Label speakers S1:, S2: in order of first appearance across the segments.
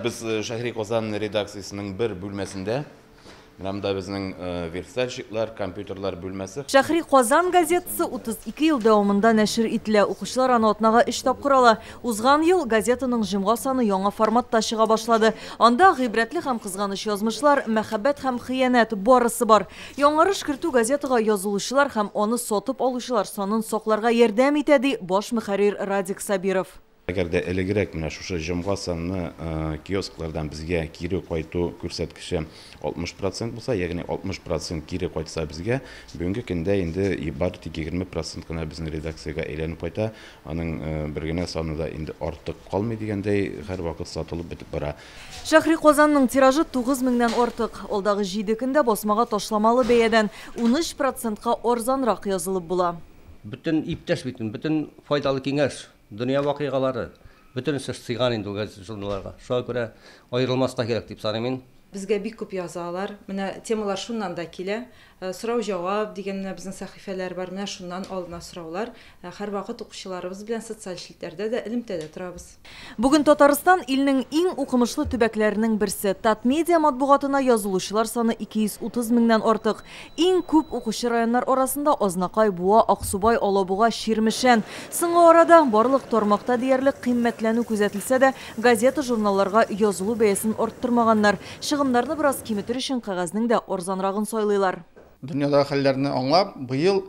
S1: Biz Şahri Kozan redakциясының bir bölmesinde Namda bizning versalщиклар, kompüterlar bölmesi.
S2: Şahri Kozan gazetasi 32 yıl davomida nashr etilә. Укучылар аны атнага 3 тапкыр ала. Узган ел газетаның җомга саны яңа форматта чыга башлады. Анда гыйбрәтле һәм кызганыч язмышлар, мәхәббәт һәм хыянат барысы бар. Яңарыш кертү газетага язылучылар һәм аны сатып алучылар санын сакларга ярдәм итә, ди баш мөхәррир Радик Сабиров.
S1: Әгәр дә элегрәк менә шушы җомга санны киосклардан безгә кире кайту күрсәткече 60% булса, ягъни 60% кире кайтса безгә, бүгенге көндә инде ибарәт 20% кына безнең редакциягә әйләнеп кайта. Аның бер генә саны да инде артык калмый дигәндәй һәрвакыт сатылып бетеп бара.
S2: Шахри Kozanның тиражы 9000-нән артык. Алдагы 7 көндә басмага ташламалы бәядән 13%-ка арзанрак язылып була.
S3: Bütün иптәш битен, bütün файдалы киңәш, дөнья вакыйгалары, bütün сыйган инде газет журналларга. Шуңа күрә аерылмаска кирәк дип саныйм.
S4: Безгә бик күп язалар. Менә темалар шуннан да килә. Сорау-җавап дигән безнең сәхифәләр бар. Менә шуннан алдына сораулар. Һәрвакыт укучыларыбыз белән социаль челтәрдә дә элемтәдә торабыз.
S2: Бүген Татарстан илнең иң укымышлы төбәкләренең берсе. Татмедиа матбугатына язылучылар саны 230 меңнән артык. Иң күп укучы районнар арасында Азнакай, Буа, Аксубай, Алабуга, Ширмешән. Соңгы арада барлык тармакта диярлек кыйммәтләнү күзәтелсә дә, газета журналларга язылу бәясен арттырмаганнар. Чыгымнарны бераз киметер өчен кәгазьнең дә арзанрагын сайлыйлар.
S5: Dünyadagi хәлләрне аңлап, быел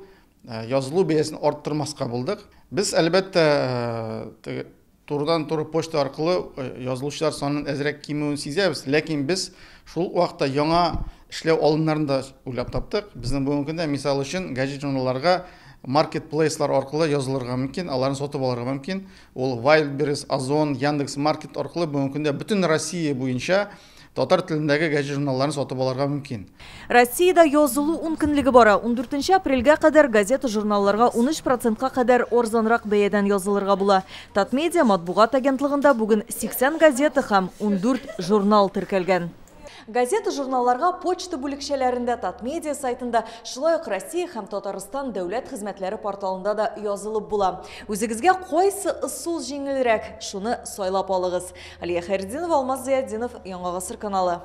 S5: язылу бәясен арттырмаска булдык. Без әлбәттә турыдан-туры почта аркылы язылучылар санын әзрәк кимүен сизәбез, ләкин без шул вакытта яңа эшләү алымнарын да уйлап таптык. Безнең бүгенге көндә мисал өчен газет журналларга маркетплейслар аркылы язылырга мөмкин, аларны сатып алырга мөмкин. Ул Wildberries, Озон, Яндекс.Маркет аркылы бүгенге көндә бөтен Россия буенча татар телендәге газет журналларын сатып алырга мөмкин.
S2: Россиядә язылу 10 көнлеге бара. 14 апрельгә кадәр газета журналларга 13%-ка кадәр арзанрак бәядән язылырга була. Татмедиа матбугат агентлыгында бүген 80 газета һәм 14 журнал теркәлгән. Газета журналларга почта бүлекчәләрендә, Татмедиа сайтында, шулай ук Россия һәм Татарстан дәүләт хезмәтләре порталында да язылып була. Үзегезгә кайсы ысул җиңелрәк, шуны сайлап алыгыз. Алия Хайретдинова, Алмаз Зиятдинов, Яңа Гасыр каналы.